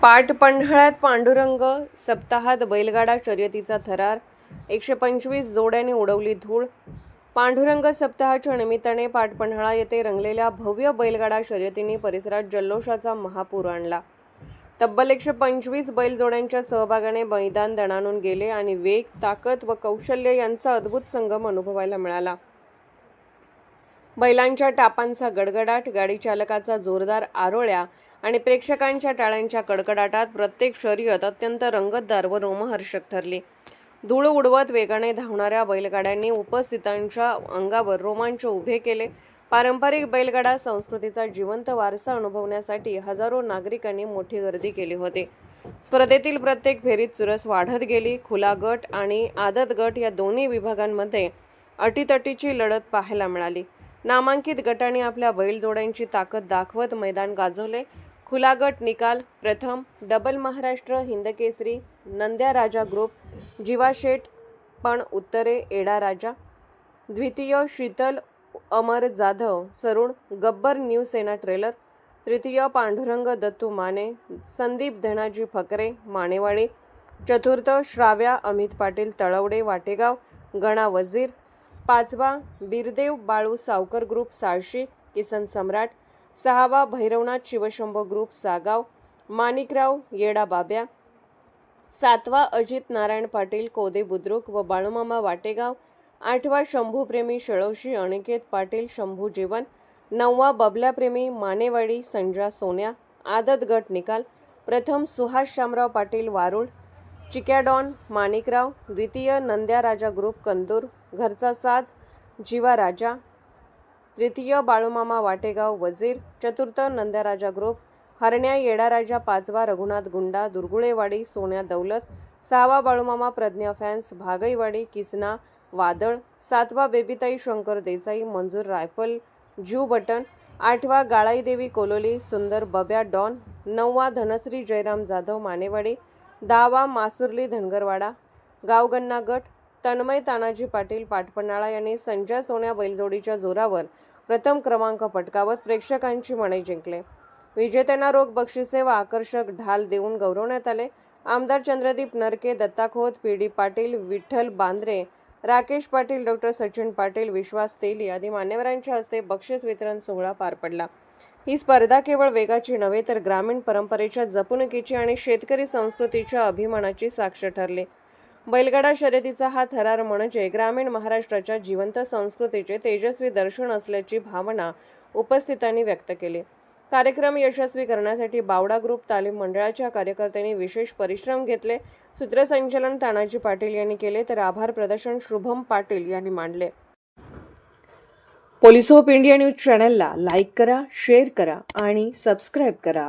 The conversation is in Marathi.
पाटपन्हाळ्यात पांडुरंग सप्ताहात बैलगाडा शर्यतीचा थरार, 125 जोड्यांनी उडवली धूळ. पांडुरंग सप्ताहाच्या निमित्ताने पाटपन्हाळा येथे रंगलेल्या भव्य बैलगाडा शर्यतींनी परिसरात जल्लोषाचा महापूर आणला. तब्बल 125 बैलजोड्यांच्या सहभागाने मैदान दणाणून गेले आणि वेग, ताकद व कौशल्य यांचा अद्भुत संगम अनुभवायला मिळाला. बैलांच्या टापांचा गडगडाट, गाडी चालकाचा जोरदार आरोळ्या आणि प्रेक्षकांच्या टाळ्यांच्या कडकडाटात प्रत्येक शर्यत अत्यंत रंगतदार व रोमहर्षक ठरली. धूळ उडवत वेगाने धावणाऱ्या बैलगाड्यांनी उपस्थितांच्या अंगावर रोमांच उभे केले. पारंपरिक बैलगाडा संस्कृतीचा जिवंत वारसा अनुभवण्यासाठी हजारो नागरिकांनी मोठी गर्दी केली होती. स्पर्धेतील प्रत्येक फेरीत चुरस वाढत गेली. खुला गट आणि आदत गट या दोन्ही विभागांमध्ये अटीतटीची लढत पाहायला मिळाली. नामांकित गटाने आपल्या बैलजोड्यांची ताकद दाखवत मैदान गाजवले. खुला गट निकाल: प्रथम डबल महाराष्ट्र हिंदकेसरी नंद्या राजा ग्रुप जीवा शेठ पण उत्तरे एडा राजा. द्वितीय शीतल अमर जाधव सरुण गब्बर न्यू सेना ट्रेलर. तृतीय पांडुरंग दत्तू माने संदीप धनाजी फकरे मानेवाडी. चतुर्थ श्राव्या अमित पाटील तळवडे वाटेगाव गणा वजीर. पाचवा बिरदेव बाळू सावकर ग्रुप साळशी किसन सम्राट. सहावा भैरवनाथ शिवशंभो ग्रुप सागाव माणिकराव येडा बाब्या. सातवा अजित नारायण पाटील कोदे बुद्रुक व बाळूमामा वाटेगाव. आठवा शंभूप्रेमी शेळवशी अनिकेत पाटील शंभू जीवन. नववा बबल्याप्रेमी मानेवाडी संजा सोन्या. आदत गट निकाल: प्रथम सुहास शामराव पाटील वारुळ चिक्याडॉन माणिकराव. द्वितीय नंद्या राजा ग्रुप कंदूर घरचा साज जीवा राजा. तृतीय बाळूमामा वाटेगाव वजीर. चतुर्थ नंद्या राजा ग्रुप हरण्या येडा राजा. पाचवा रघुनाथ गुंडा दुर्गुळेवाडी सोन्या दौलत. सहावा बाळूमामा प्रज्ञा फॅन्स भागईवाडी किसना वादळ. सातवा बेबीताई शंकर देसाई मंजूर रायफल ज्यू बटन. आठवा गाळाईदेवी कोलोली सुंदर बब्या डॉन. नववा धनश्री जयराम जाधव मानेवाडी. दहावा मासुर्ली धनगरवाडा गावगन्ना गट. तन्मय तानाजी पाटील पाटपन्हाळा यांनी संजय सोन्या बैलजोडीच्या जोरावर प्रथम क्रमांक पटकावत प्रेक्षकांची मने जिंकले. विजेत्यांना रोख बक्षिसे व आकर्षक ढाल देऊन गौरवण्यात आले. आमदार चंद्रदीप नरके, दत्ता खोत, पी.डी. पाटील, विठ्ठल बांद्रे, राकेश पाटील, डॉ. सचिन पाटील, विश्वास तेली आदी मान्यवरांच्या हस्ते बक्षीस वितरण सोहळा पार पडला. ही स्पर्धा केवळ वेगाची नव्हे तर ग्रामीण परंपरेच्या जपणुकीची आणि शेतकरी संस्कृतीच्या अभिमानाची साक्ष ठरली. बैलगाडा शर्यतीचा हा थरार म्हणजे ग्रामीण महाराष्ट्राच्या जिवंत संस्कृतीचे तेजस्वी दर्शन असल्याची भावना उपस्थितांनी व्यक्त केली. कार्यक्रम यशस्वी करण्यासाठी बावडा ग्रुप तालीम मंडळाच्या कार्यकर्त्यांनी विशेष परिश्रम घेतले. सूत्रसंचालन तानाजी पाटील यांनी केले तर आभार प्रदर्शन शुभम पाटील यांनी मांडले. पोलीस ऑफ इंडिया न्यूज चॅनलला लाईक करा, शेअर करा आणि सबस्क्राईब करा.